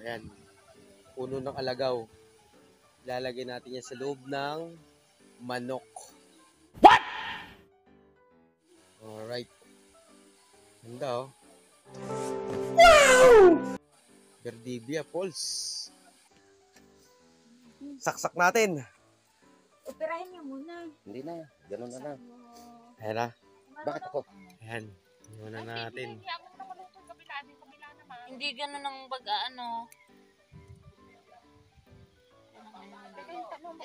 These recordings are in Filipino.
Ayan. Puno ng alagaw. Lalagay natin yan sa loob ng manok. What? Alright. Ganda oh. Wow! Verdivia Falls. Saksak natin. Operahin niyo muna. Hindi na. Ganun na lang. Ayan na. Bakit ako? Ayan. Muna natin. Hindi ganun ang pag-ano.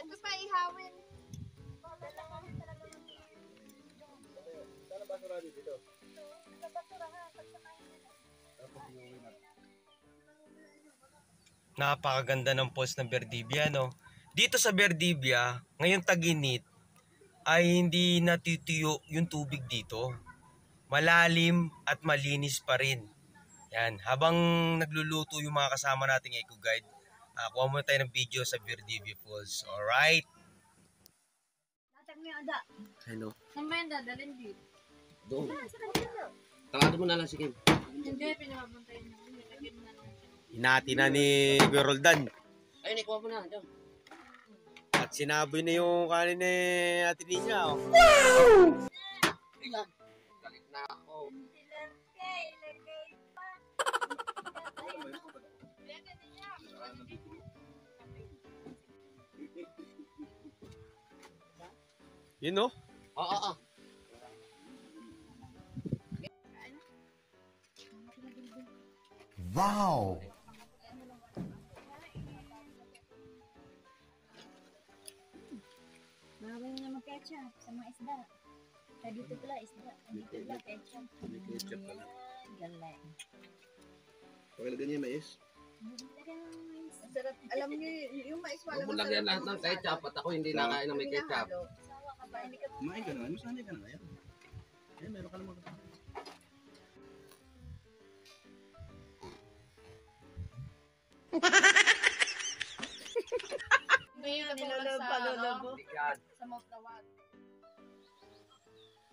Ito pa ihawin. Napakaganda ng falls ng Verdivia, no? Dito sa Verdivia, ngayong tag-init, ay hindi natituyo yung tubig dito. Malalim at malinis pa rin. Yan, habang nagluluto yung mga kasama nating eco guide, kuha muna tayo ng video sa Verdivia Falls. Alright? Hello. Saan ba yung dadalhin dito? Doon. Tawado mo na lang si Kim. Hindi, pinapapuntayin mo. Nilagyan na lang. Hinati na ni Geroldan. Ayun, ikuha mo na. Diyan. At sinaboy na yung kanin ni Ate Nina. Oh. Ayan. Galit na ako. Yun no? Oo. Wow! Bawal na mag-ketchup sa mga isda. Kaya dito pala isda. Dito pala ketchup. May ketchup pala. Galing. Pakilagyan niya yung mais. Sarap. Alam niyo, yung mais wala. Huwag mo lagyan lahat ng ketchup at ako hindi nakain ng may ketchup. Kumain ka na. Masanay ka na ngayon. Eh, meron ka naman.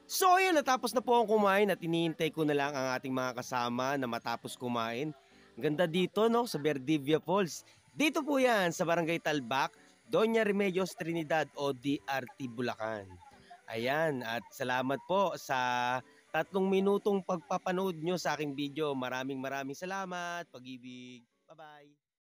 So ayun, natapos na po akong kumain at iniintay ko na lang ang ating mga kasama na matapos kumain. Ganda dito no, sa Verdivia Falls. Dito po yan sa Barangay Talbak, Doña Remedios Trinidad o DRT Bulacan. Ayan, at salamat po sa 3 minutong pagpapanood nyo sa aking video. Maraming salamat. Pag-ibig. Bye-bye.